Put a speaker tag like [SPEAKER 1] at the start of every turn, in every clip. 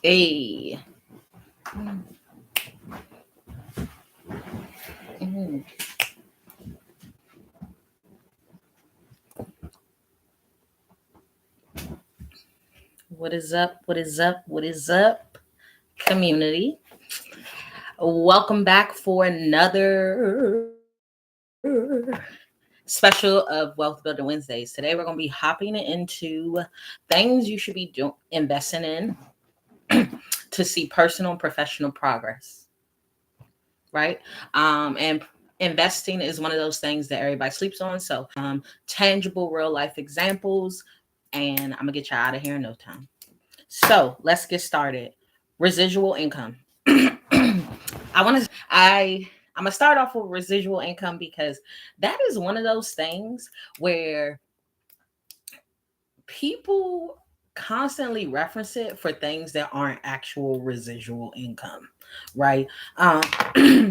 [SPEAKER 1] Hey. Mhm. What is up? What is up? What is up, community? Welcome back for another special of Wealth Building Wednesdays. Today we're going to be hopping into things you should be investing in to see personal and professional progress, right? And investing is one of those things that everybody sleeps on. So, tangible real life examples, and I'm gonna get you out of here in no time. So let's get started. Residual income. I'm gonna start off with residual income because that is one of those things where people constantly reference it for things that aren't actual residual income, right?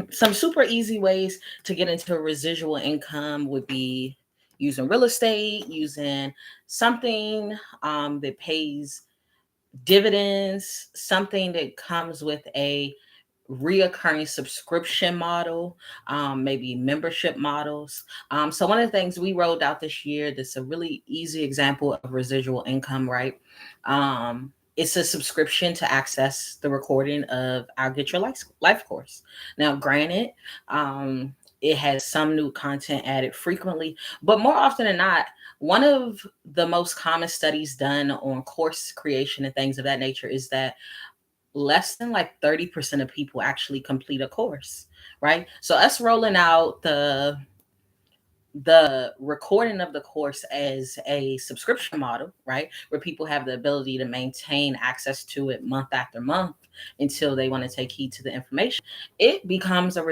[SPEAKER 1] Some super easy ways to get into residual income would be using real estate, using something that pays dividends, something that comes with a reoccurring subscription model, maybe membership models. So one of the things we rolled out this year that's a really easy example of residual income, right? It's a subscription to access the recording of our Get Your Life course. Now, granted, it has some new content added frequently, but more often than not, one of the most common studies done on course creation and things of that nature is that less than like 30% of people actually complete a course, right? So us rolling out the recording of the course as a subscription model, right? Where people have the ability to maintain access to it month after month until they want to take heed to the information. It becomes a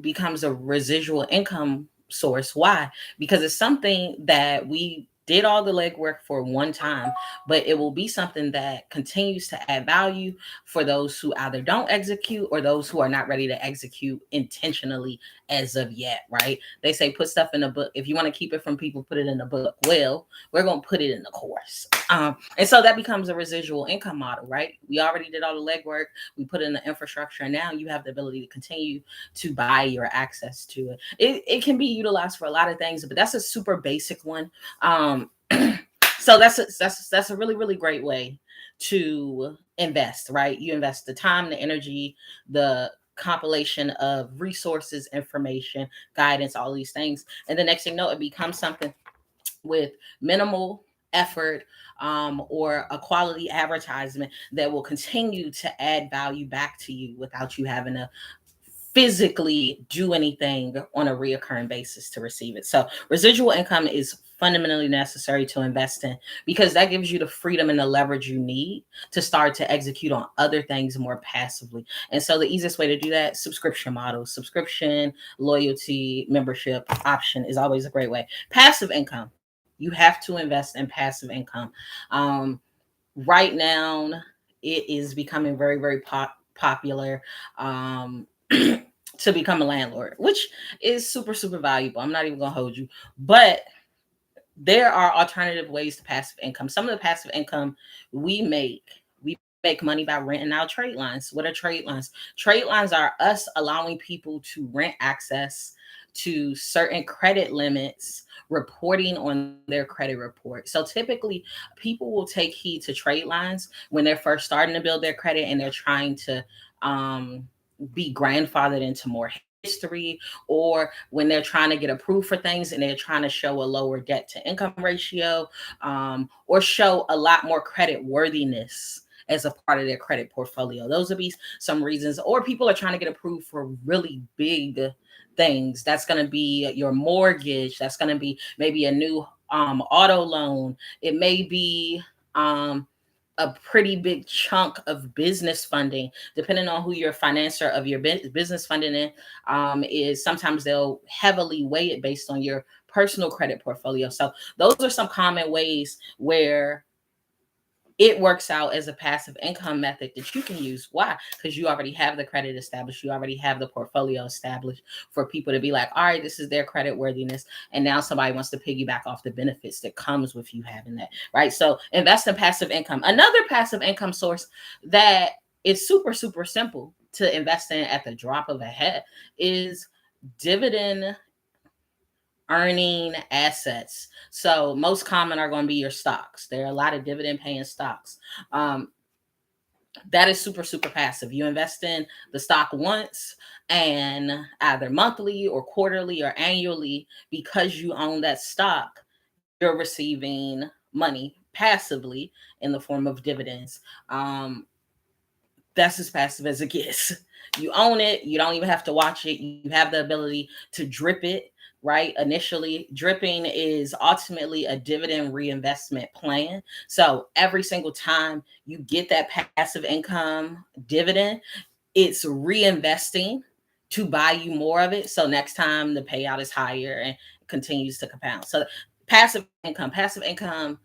[SPEAKER 1] becomes a residual income source. Why? Because it's something that we did all the legwork for one time, but it will be something that continues to add value for those who either don't execute or those who are not ready to execute intentionally as of yet, right? They say put stuff in a book. If you want to keep it from people, put it in a book. Well, we're going to put it in the course. And so that becomes a residual income model, right? We already did all the legwork. We put in the infrastructure, and now you have the ability to continue to buy your access to it. It can be utilized for a lot of things, but that's a super basic one. So that's a really really great way to invest, right? You invest the time, the energy, the compilation of resources, information, guidance, all these things, and the next thing you know, it becomes something with minimal effort, or a quality advertisement that will continue to add value back to you without you having to physically do anything on a reoccurring basis to receive it. So residual income is fundamentally necessary to invest in because that gives you the freedom and the leverage you need to start to execute on other things more passively. And so the easiest way to do that, subscription models, subscription, loyalty, membership option is always a great way. Passive income. You have to invest in passive income. Um, right now, it is becoming very, very popular. To become a landlord, which is super, super valuable. I'm not even gonna hold you, but there are alternative ways to passive income. Some of the passive income we make money by renting out trade lines. What are trade lines? Trade lines are us allowing people to rent access to certain credit limits, reporting on their credit report. So typically people will take heed to trade lines when they're first starting to build their credit and they're trying to be grandfathered into more history, or when they're trying to get approved for things and they're trying to show a lower debt to income ratio, or show a lot more credit worthiness as a part of their credit portfolio. Those would be some reasons. Or people are trying to get approved for really big things. That's going to be your mortgage. That's going to be maybe a new auto loan. It may be a pretty big chunk of business funding, depending on who your financier of your business funding is. Sometimes they'll heavily weigh it based on your personal credit portfolio. So those are some common ways where it works out as a passive income method that you can use. Why? Because you already have the credit established, you already have the portfolio established for people to be like, all right, this is their credit worthiness, and now somebody wants to piggyback off the benefits that comes with you having that, right? So invest in passive income. Another passive income source that is super super simple to invest in at the drop of a hat is dividend earning assets. So most common are going to be your stocks. There are a lot of dividend paying stocks. Um, that is super super passive. You invest in the stock once, and either monthly or quarterly or annually, because you own that stock, you're receiving money passively in the form of dividends. That's as passive as it gets. You own it, you don't even have to watch it. You have the ability to drip it, right? Initially, dripping is ultimately a dividend reinvestment plan. So every single time you get that passive income dividend, it's reinvesting to buy you more of it. So next time the payout is higher and continues to compound. So passive income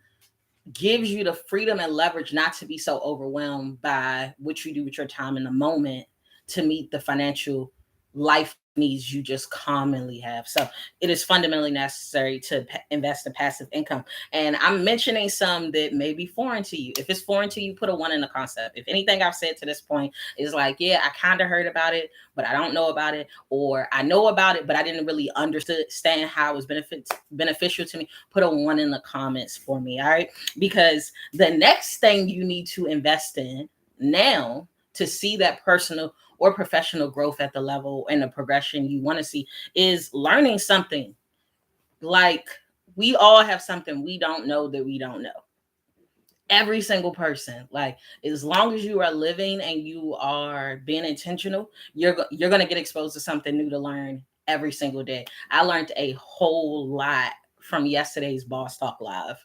[SPEAKER 1] gives you the freedom and leverage not to be so overwhelmed by what you do with your time in the moment to meet the financial life needs you just commonly have. So it is fundamentally necessary to invest in passive income. And I'm mentioning some that may be foreign to you. If it's foreign to you, put a one in the concept. If anything I've said to this point is like, yeah, I kind of heard about it, but I don't know about it, or I know about it, but I didn't really understand how it was beneficial to me, put a one in the comments for me. All right. Because the next thing you need to invest in now to see that personal or professional growth at the level and the progression you want to see is learning something. Like, we all have something we don't know that we don't know. Every single person, like, as long as you are living and you are being intentional, you're going to get exposed to something new to learn every single day. I learned a whole lot from yesterday's Boss Talk Live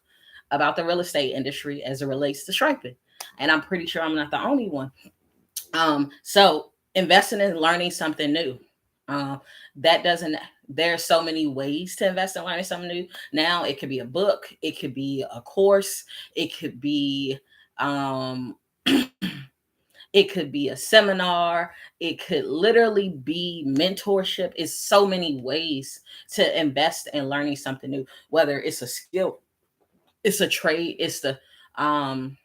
[SPEAKER 1] about the real estate industry as it relates to striping, and I'm pretty sure I'm not the only one. So investing in learning something new. That doesn't, there's so many ways to invest in learning something new. Now it could be a book, it could be a course, it could be um it could be a seminar, it could literally be mentorship. It's so many ways to invest in learning something new, whether it's a skill, it's a trade, it's the um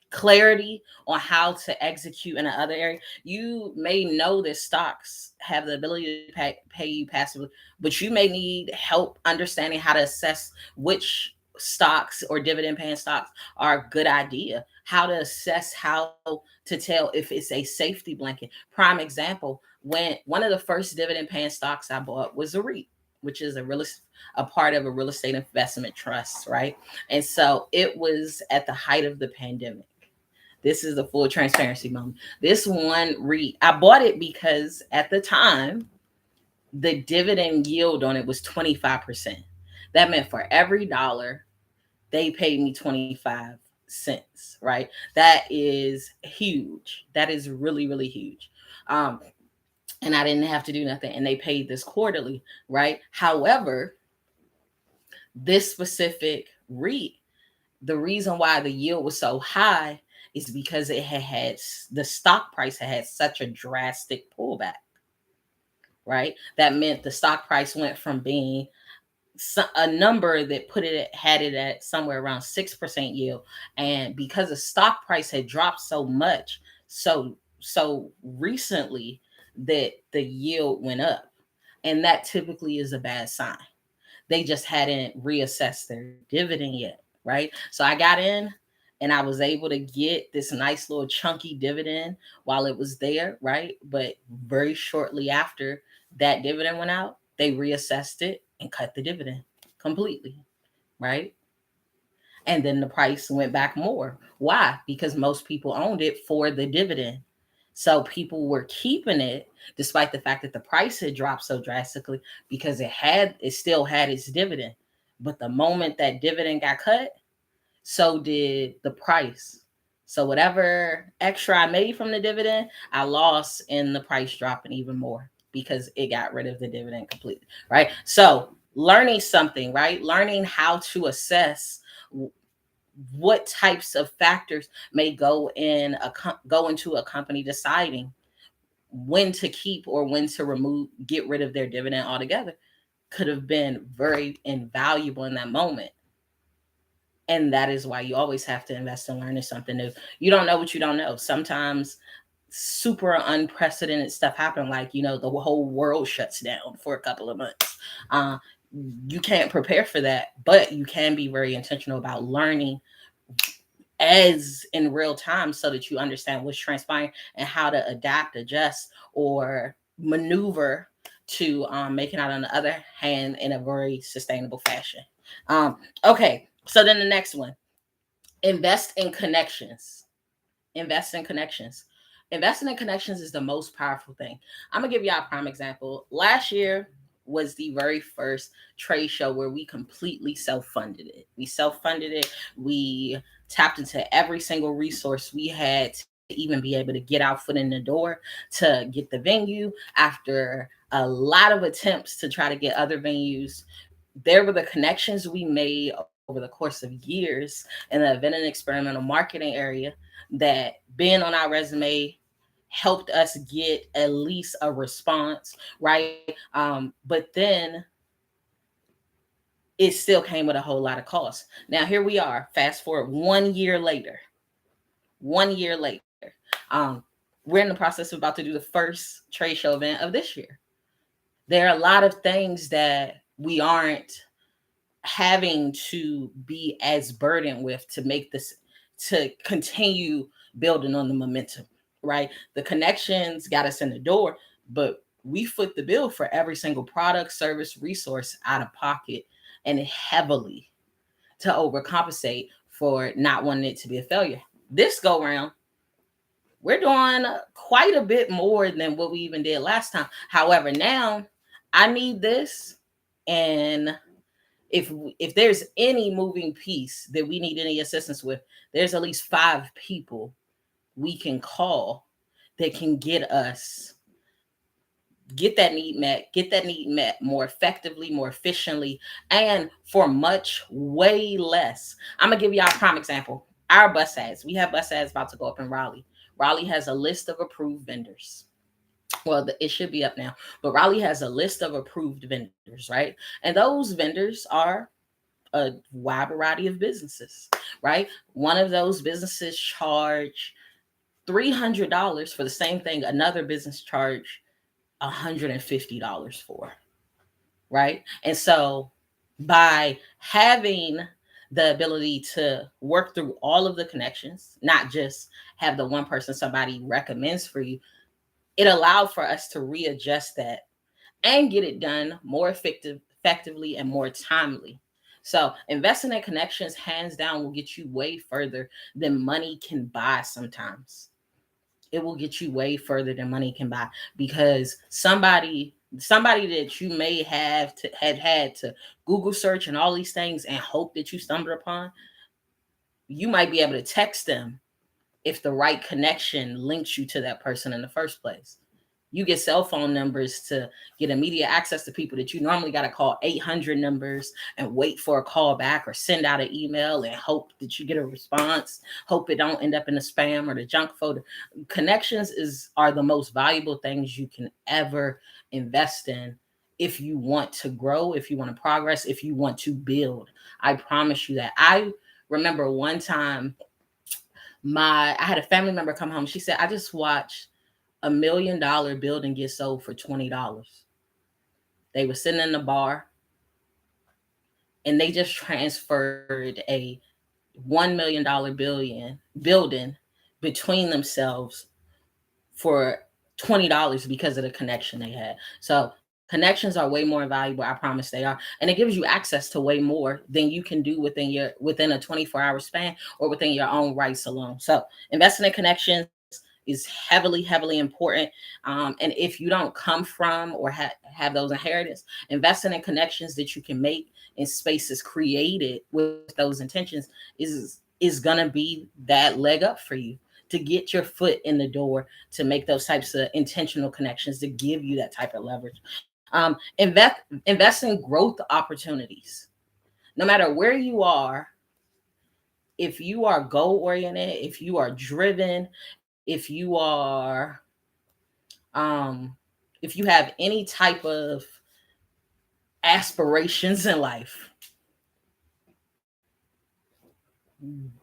[SPEAKER 1] clarity on how to execute in another area. You may know that stocks have the ability to pay you passively, but you may need help understanding how to assess which stocks or dividend paying stocks are a good idea, how to assess, how to tell if it's a safety blanket. Prime example, when one of the first dividend paying stocks I bought was a REIT, which is a part of a real estate investment trust, right? And so it was at the height of the pandemic. This is the full transparency moment. This one REIT, I bought it because at the time, the dividend yield on it was 25%. That meant for every dollar, they paid me 25 cents, right? That is huge. That is really, really huge. And I didn't have to do nothing. And they paid this quarterly, right? However, this specific REIT, the reason why the yield was so high is because it had the stock price had such a drastic pullback, right? That meant the stock price went from being a number that put it had it at somewhere around 6% yield, and because the stock price had dropped so much, so recently, that the yield went up, and that typically is a bad sign. They just hadn't reassessed their dividend yet, right? So I got in and I was able to get this nice little chunky dividend while it was there, right? But very shortly after that dividend went out, they reassessed it and cut the dividend completely, right? And then the price went back more. Why? Because most people owned it for the dividend. So people were keeping it despite the fact that the price had dropped so drastically, because it still had its dividend. But the moment that dividend got cut, so did the price. So whatever extra I made from the dividend, I lost in the price dropping even more because it got rid of the dividend completely, right? So learning something, right? Learning how to assess what types of factors may go into a company deciding when to keep or when to get rid of their dividend altogether, could have been very invaluable in that moment. And that is why you always have to invest in learning something new. You don't know what you don't know. Sometimes super unprecedented stuff happen, like, the whole world shuts down for a couple of months. uh, you can't prepare for that, but you can be very intentional about learning as in real time so that you understand what's transpiring and how to adapt, adjust, or maneuver to make it out on the other hand in a very sustainable fashion. Okay, so then the next one, invest in connections. Invest in connections. Investing in connections is the most powerful thing. I'm gonna give you a prime example. Last year was the very first trade show where we completely self-funded it. We tapped into every single resource we had to even be able to get our foot in the door, to get the venue after a lot of attempts to try to get other venues. There were the connections we made over the course of years in the event and experimental marketing area that, being on our resume, helped us get at least a response, right? But then it still came with a whole lot of cost. Now here we are, fast forward 1 year later. 1 year later, um, we're in the process of about to do the first trade show event of this year. There are a lot of things that we aren't having to be as burdened with to make this, to continue building on the momentum, right? The connections got us in the door, but we foot the bill for every single product, service, resource out of pocket, and heavily, to overcompensate for not wanting it to be a failure. This go round, we're doing quite a bit more than what we even did last time. However, now I need this, and if there's any moving piece that we need any assistance with, there's at least 5 people we can call that can get that need met more effectively, more efficiently, and for much way less. I'm gonna give y'all a prime example. Our bus ads. We have bus ads about to go up in Raleigh. Raleigh has a list of approved vendors. Well, it should be up now, but Raleigh has a list of approved vendors, right? And those vendors are a wide variety of businesses, right? One of those businesses charge $300 for the same thing another business charge $150 for, right? And so by having the ability to work through all of the connections, not just have the one person somebody recommends for you, it allowed for us to readjust that and get it done more effectively and more timely. So investing in connections, hands down, will get you way further than money can buy sometimes. It will get you way further than money can buy, because somebody that you may have had to Google search and all these things and hope that you stumbled upon, you might be able to text them if the right connection links you to that person in the first place. You get cell phone numbers to get immediate access to people that you normally got to call 800 numbers and wait for a call back, or send out an email and hope that you get a response, hope it don't end up in the spam or the junk folder. Connections are the most valuable things you can ever invest in if you want to grow, if you want to progress, if you want to build. I promise you that. I remember one time I had a family member come home. She said, I just watched $1 million building get sold for $20. They were sitting in the bar and they just transferred a $1 million building between themselves for $20 because of the connection they had. So connections are way more valuable. I promise they are. And it gives you access to way more than you can do within a 24-hour span or within your own rights alone. So investing in connections is heavily, heavily important. And if you don't come from or have those inheritance, investing in connections that you can make in spaces created with those intentions is gonna be that leg up for you to get your foot in the door, to make those types of intentional connections, to give you that type of leverage. Invest in growth opportunities. No matter where you are, if you are goal oriented, if you are driven, if you are um if you have any type of aspirations in life,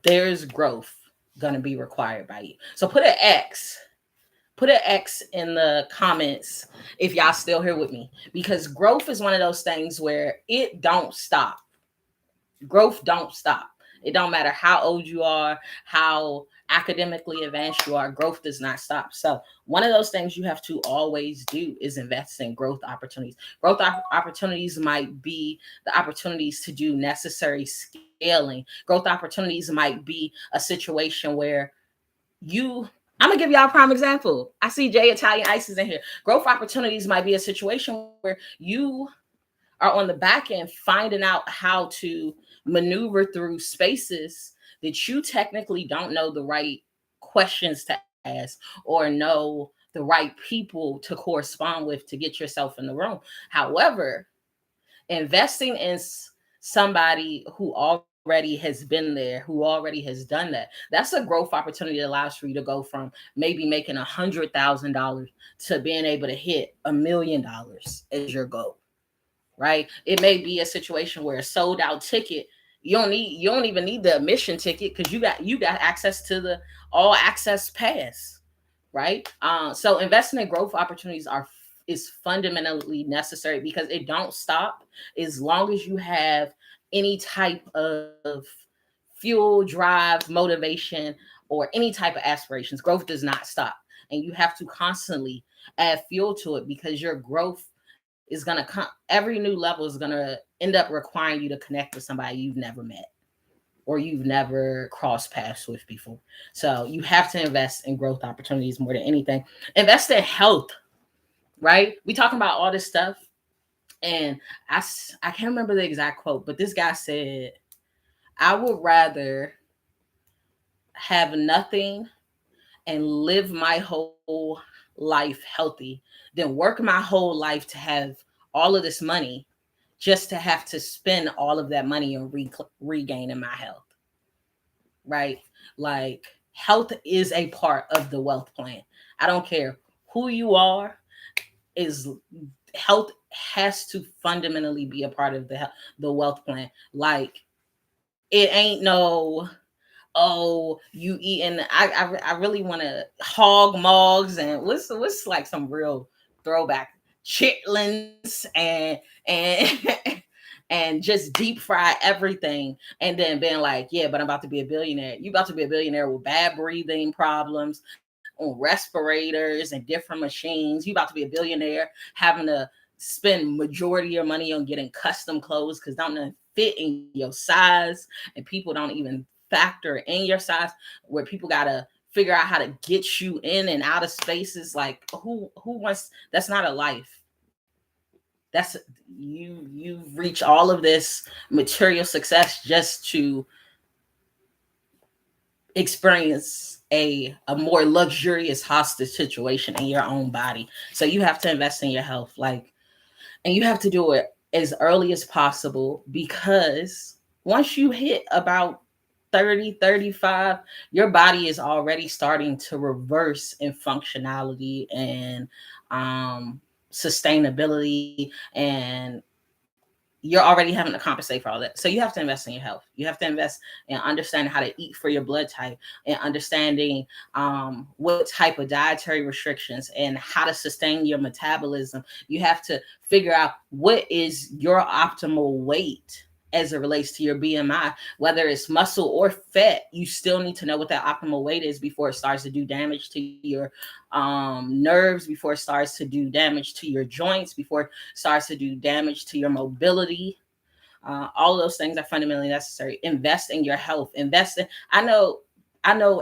[SPEAKER 1] there's growth going to be required by you. So put an X in the comments if y'all still here with me, because growth is one of those things where it don't stop. Growth don't stop. It don't matter how old you are, how academically advanced you are, growth does not stop. So one of those things you have to always do is invest in growth opportunities. Opportunities might be the opportunities to do necessary scaling. Growth opportunities might be a situation where you I'm gonna give y'all a prime example. I see Jay Italian Ices in here. Growth opportunities might be a situation where you are on the back end finding out how to maneuver through spaces that you technically don't know the right questions to ask or know the right people to correspond with to get yourself in the room. However, investing in somebody who already has been there, who already has done that, that's a growth opportunity that allows for you to go from maybe making $100,000 to being able to hit $1 million as your goal. Right? It may be a situation where a sold out ticket, you don't even need the admission ticket because you got access to the all access pass, right? So investing in growth opportunities are is fundamentally necessary because it don't stop as long as you have any type of fuel, drive, motivation, or any type of aspirations. Growth does not stop, and you have to constantly add fuel to it because your growth is going to come. Every new level is going to end up requiring you to connect with somebody you've never met or you've never crossed paths with before. So you have to invest in growth opportunities more than anything. Invest in health, right? We talking about all this stuff, and I can't remember the exact quote, but this guy said, "I would rather have nothing and live my whole life healthy than work my whole life to have all of this money just to have to spend all of that money on regaining my health." Right? Like, health is a part of the wealth plan. I don't care who you are, is health has to fundamentally be a part of the wealth plan. Like, it ain't no, oh, you eating. I really want to hog mogs and what's like some real throwback chitlins and and just deep fry everything and then being like, yeah, but I'm about to be a billionaire. You about to be a billionaire with bad breathing problems on respirators and different machines. You about to be a billionaire having to spend majority of your money on getting custom clothes because don't fit in your size, and people don't even factor in your size, where people gotta figure out how to get you in and out of spaces. Like, who wants, that's not a life. That's you reach all of this material success just to experience a more luxurious hostage situation in your own body. So you have to invest in your health, like, and you have to do it as early as possible, because once you hit about 30, 35, your body is already starting to reverse in functionality and um sustainability, and you're already having to compensate for all that. So you have to invest in your health. You have to invest in understanding how to eat for your blood type, and understanding what type of dietary restrictions and how to sustain your metabolism. You have to figure out what is your optimal weight as it relates to your BMI, whether it's muscle or fat. You still need to know what that optimal weight is before it starts to do damage to your nerves, before it starts to do damage to your joints, before it starts to do damage to your mobility. All of those things are fundamentally necessary. Invest in your health. Invest in. I know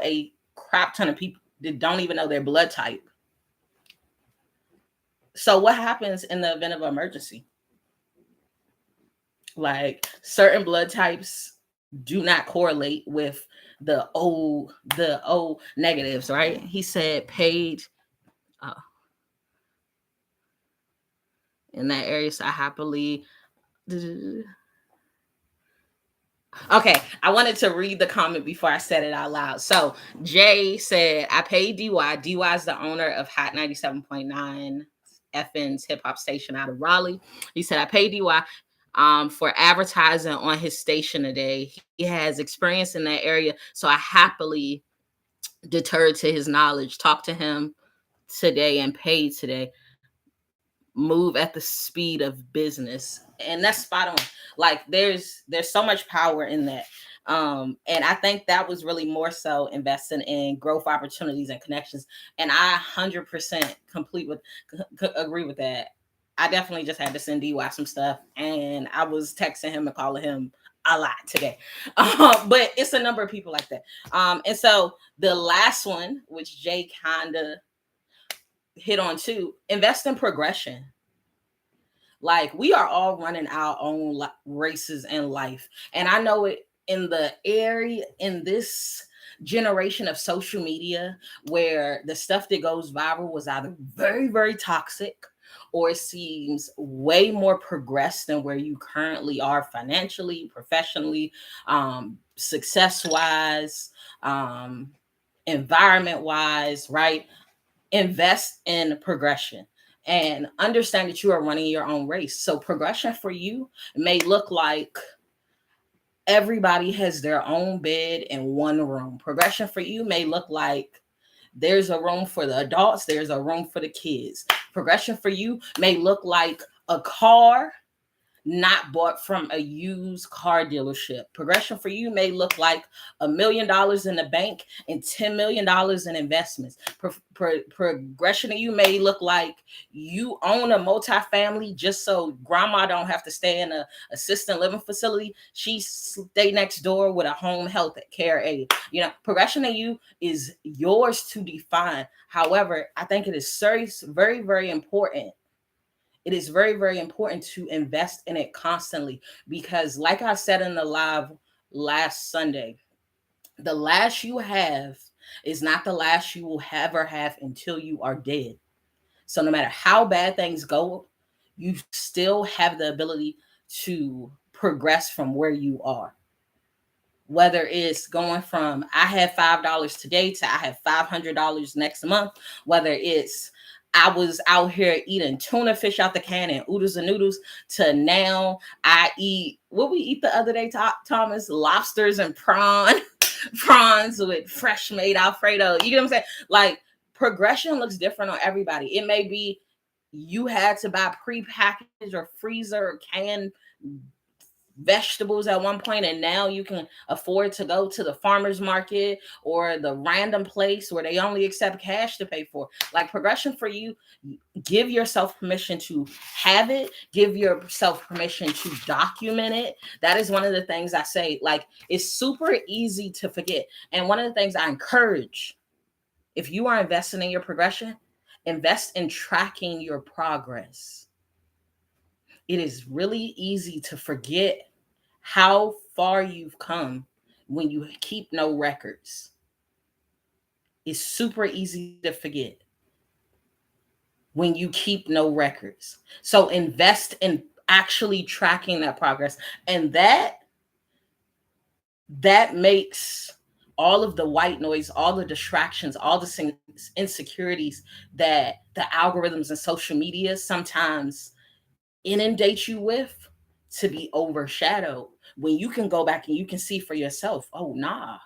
[SPEAKER 1] a crap ton of people that don't even know their blood type. So what happens in the event of an emergency? Like, certain blood types do not correlate with the O negatives, right? He said Paige uh, in that area, so I happily Okay, I wanted to read the comment before I said it out loud. So Jay said, I paid DY. DY is the owner of Hot 97.9 FN's hip hop station out of Raleigh. He said, I paid DY for advertising on his station today. He has experience in that area, so I happily deterred to his knowledge, talked to him today and paid today. Move at the speed of business, and that's spot on. Like there's so much power in that. And I think that was really more so investing in growth opportunities and connections, and I 100% complete with agree with that. I definitely just had to send DY some stuff, and I was texting him and calling him a lot today. But it's a number of people like that. And so the last one, which Jay kind of hit on too, invest in progression. Like we are all running our own races in life. And I know it in the area, in this generation of social media, where the stuff that goes viral was either very, very toxic, or it seems way more progressed than where you currently are financially, professionally, success wise, environment wise, right? Invest in progression and understand that you are running your own race. So progression for you may look like everybody has their own bed in one room. Progression for you may look like there's a room for the adults, there's a room for the kids. Progression for you may look like a car not bought from a used car dealership. Progression for you may look like $1 million in the bank and $10 million in investments. Progression to you may look like you own a multifamily just so grandma don't have to stay in a assisted living facility. She stay next door with a home health care aide. You know, progression to you is yours to define. However, I think it is very, very, very important. It is very, very important to invest in it constantly, because like I said in the live last Sunday, the last you have is not the last you will ever have until you are dead. So no matter how bad things go, you still have the ability to progress from where you are. Whether it's going from I have $5 today to I have $500 next month, whether it's I was out here eating tuna fish out the can and oodles and noodles to now I eat what we eat the other day, Thomas, lobsters and prawns with fresh made Alfredo. You get what I'm saying? Like progression looks different on everybody. It may be you had to buy pre-packaged or freezer or canned vegetables at one point, and now you can afford to go to the farmers market or the random place where they only accept cash to pay for. Like progression for you, give yourself permission to have it, give yourself permission to document it. That is one of the things I say. Like it's super easy to forget, and one of the things I encourage, if you are investing in your progression, invest in tracking your progress. It is really easy to forget how far you've come when you keep no records. It's super easy to forget when you keep no records. So invest in actually tracking that progress. And that makes all of the white noise, all the distractions, all the insecurities that the algorithms and social media sometimes inundate you with to be overshadowed, when you can go back and you can see for yourself, oh nah,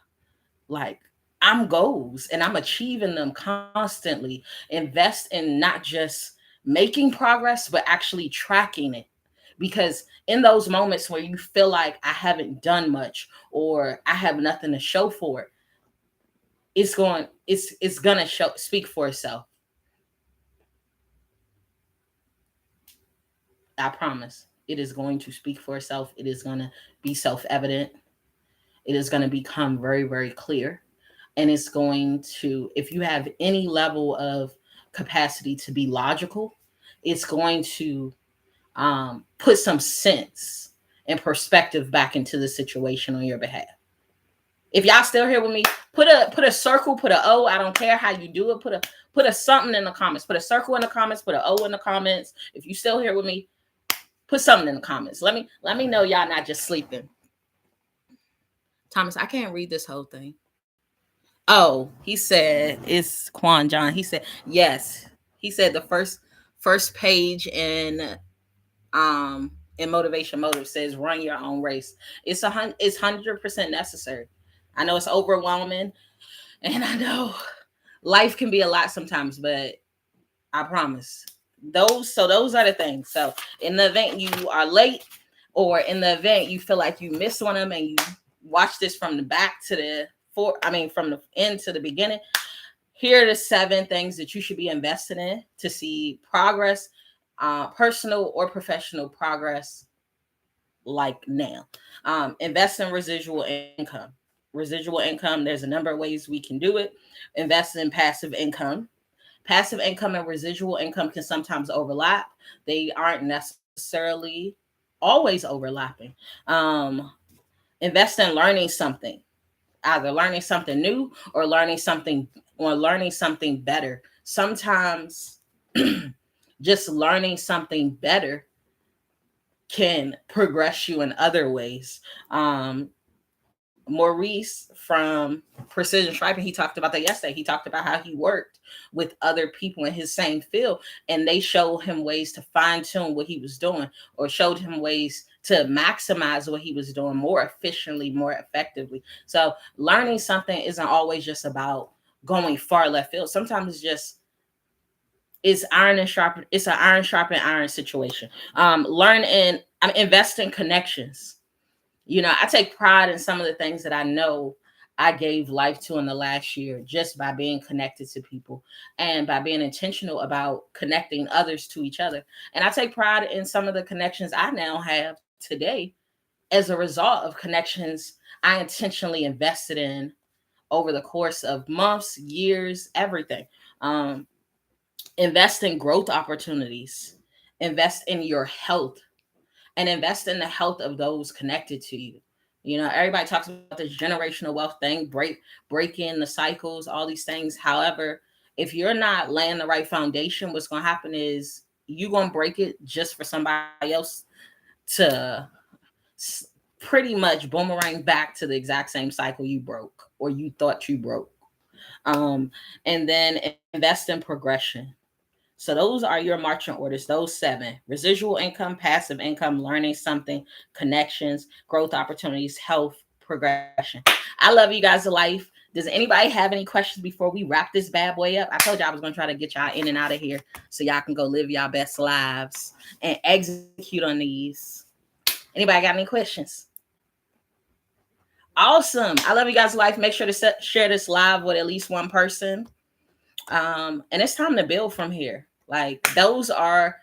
[SPEAKER 1] like I'm goals and I'm achieving them constantly. Invest in not just making progress but actually tracking it, because in those moments where you feel like I haven't done much or I have nothing to show for it, it's gonna speak for itself. I promise. It is going to speak for itself. It is going to be self evident. It is going to become very, very clear. And it's going to, if you have any level of capacity to be logical, it's going to put some sense and perspective back into the situation on your behalf. If y'all still here with me, put a circle, put a O. I don't care how you do it. Put a something in the comments. Put a circle in the comments. Put a O in the comments. If you still here with me, put something in the comments. Let me know y'all not just sleeping. Thomas, I can't read this whole thing. Oh, he said it's Quan John. He said yes. He said the first page in Motivation Motive says run your own race. It's 100% necessary. I know it's overwhelming, and I know life can be a lot sometimes, but I promise. Those are the things. So in the event you are late, or in the event you feel like you missed one of them and you watch this from the back to the from the end to the beginning, here are the 7 things that you should be invested in to see progress, personal or professional progress, like now. Invest in residual income. Residual income, there's a number of ways we can do it. Invest in passive income. Passive income and residual income can sometimes overlap. They aren't necessarily always overlapping. Um, Invest in learning something, either learning something new or learning something better. Sometimes just learning something better can progress you in other ways. Maurice from Precision Striping, he talked about that yesterday. He talked about how he worked with other people in his same field, and they showed him ways to fine tune what he was doing, or showed him ways to maximize what he was doing more efficiently, more effectively. So learning something isn't always just about going far left field. Sometimes it's iron and sharpen. It's an iron sharpen iron situation. Learn and invest in connections. I take pride in some of the things that I know I gave life to in the last year, just by being connected to people and by being intentional about connecting others to each other. And I take pride in some of the connections I now have today as a result of connections I intentionally invested in over the course of months, years, everything. Um, Invest in growth opportunities, invest in your health, and invest in the health of those connected to you. Everybody talks about this generational wealth thing, breaking the cycles, all these things. However, if you're not laying the right foundation, what's going to happen is you're going to break it just for somebody else to pretty much boomerang back to the exact same cycle you broke or you thought you broke. Um, and then invest in progression. So those are your marching orders, those 7: residual income, passive income, learning something, connections, growth opportunities, health, progression. I love you guys to life. Does anybody have any questions before we wrap this bad boy up? I told you I was going to try to get y'all in and out of here so y'all can go live y'all best lives and execute on these. Anybody got any questions? Awesome. I love you guys to life. Make sure to share this live with at least one person. And it's time to build from here. Like, those are